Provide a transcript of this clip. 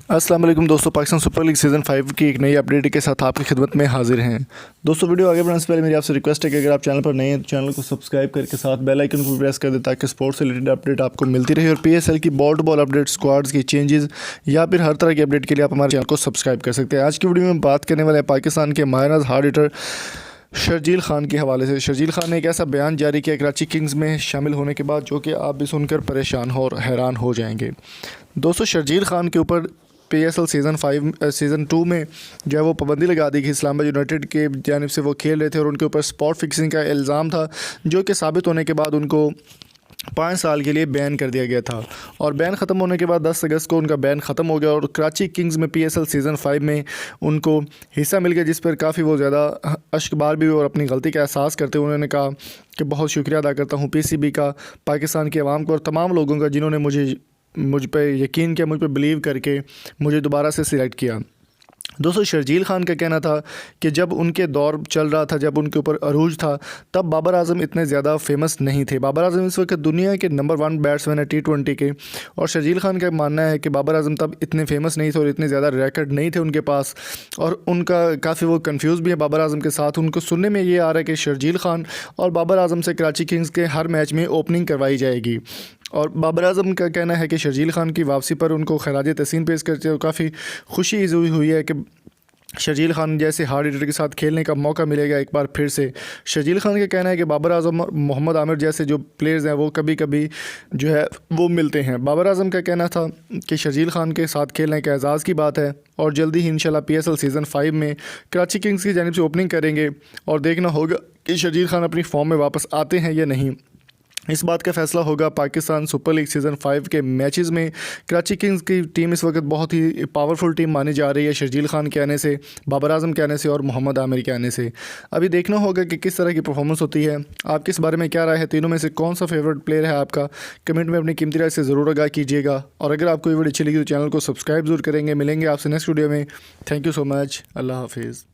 अस्सलाम वालेकुम दोस्तों, पाकिस्तान सुपर लीग सीज़न 5 की एक नई अपडेट के साथ आपकी खिदमत में हाजिर हैं। दोस्तों, वीडियो आगे बढ़ने से पहले मेरी आपसे रिक्वेस्ट है कि अगर आप चैनल पर नए हैं तो चैनल को सब्सक्राइब करके साथ बेल आइकन को प्रेस कर दें ताकि स्पोर्ट्स से रिलेटेड अपडेट आपको मिलती रहे। और PSL की ball to ball update, squads की चेंजेस या फिर हर तरह की अपडेट के लिए आप हमारे चैनल को सब्सक्राइब कर सकते हैं। आज की वीडियो में बात करने वाले हैं पाकिस्तान के माहिर हार्ड हिटर शर्जील खान के हवाले से। शर्जील खान ने एक ऐसा बयान जारी किया कराची किंग्स में शामिल होने के बाद जो कि आप भी सुनकर परेशान और हैरान हो जाएंगे। दोस्तों, शर्जील खान के ऊपर PSL सीज़न 2 में जो है वो पाबंदी लगा दी गई। इस्लामाबाद यूनाइटेड के जानिब से वो खेल रहे थे और उनके ऊपर स्पॉट फिक्सिंग का इल्ज़ाम था, जो कि साबित होने के बाद उनको 5 साल के लिए बैन कर दिया गया था। और बैन ख़त्म होने के बाद 10 अगस्त को उनका बैन ख़त्म हो गया और कराची किंग्स में PSL सीज़न 5 में उनको हिस्सा मिल गया, जिस पर काफ़ी वो ज़्यादा अश्कबार भी हुए और अपनी गलती का एहसास करते हुए उन्होंने कहा कि बहुत शुक्रिया अदा करता हूँ PCB का, पाकिस्तान की आवाम को और तमाम लोगों का जिन्होंने मुझ पे यकीन किया, मुझ पे बिलीव करके मुझे दोबारा से सिलेक्ट किया। दोस्तों, शर्जील खान का कहना था कि जब उनके दौर चल रहा था, जब उनके ऊपर अरूज था, तब बाबर आजम इतने ज़्यादा फेमस नहीं थे। बाबर आजम इस वक्त दुनिया के नंबर 1 बैट्समैन है T20 के। और शर्जील खान का मानना है कि बाबर आजम तब इतने फेमस नहीं थे और इतने ज़्यादा रिकॉर्ड नहीं थे उनके पास, और उनका काफ़ी वो कंफ्यूज भी है बाबर आजम के साथ। उनको सुनने में ये आ रहा है कि शर्जील खान और बाबर आजम से कराची किंग्स के हर मैच में ओपनिंग करवाई जाएगी। और बाबर आजम का कहना है कि शर्जील खान की वापसी पर उनको खराज तहसीन पेश करते हुए काफ़ी खुशी हुई है कि शर्जील खान जैसे हार्ड हिटर के साथ खेलने का मौका मिलेगा एक बार फिर से। शर्जील खान का कहना है कि बाबर आजम और मोहम्मद आमिर जैसे जो प्लेयर्स हैं वो कभी कभी जो है वो मिलते हैं। बाबर आजम का कहना था कि शर्जील खान के साथ खेलना एक एजाज़ की बात है और जल्दी ही इंशाल्लाह PSL सीज़न 5 में कराची किंग्स की जानिब से ओपनिंग करेंगे और देखना होगा कि शर्जील खान अपनी फॉर्म में वापस आते हैं या नहीं। इस बात का फैसला होगा पाकिस्तान सुपर लीग सीज़न 5 के मैचेस में। कराची किंग्स की टीम इस वक्त बहुत ही पावरफुल टीम मानी जा रही है शर्जील खान के आने से, बाबर आजम के आने से और मोहम्मद आमिर के आने से। अभी देखना होगा कि किस तरह की परफॉर्मेंस होती है। आपके इस बारे में क्या राय है? तीनों में से कौन सा फेवरेट प्लेयर है आपका? कमेंट में अपनी कीमती राय से ज़रूर आगाह कीजिएगा। और अगर आपको ये वीडियो अच्छी लगी तो चैनल को सब्सक्राइब जरूर करेंगे। मिलेंगे आपसे नेक्स्ट वीडियो में। Thank you so much. अल्लाह हाफिज़।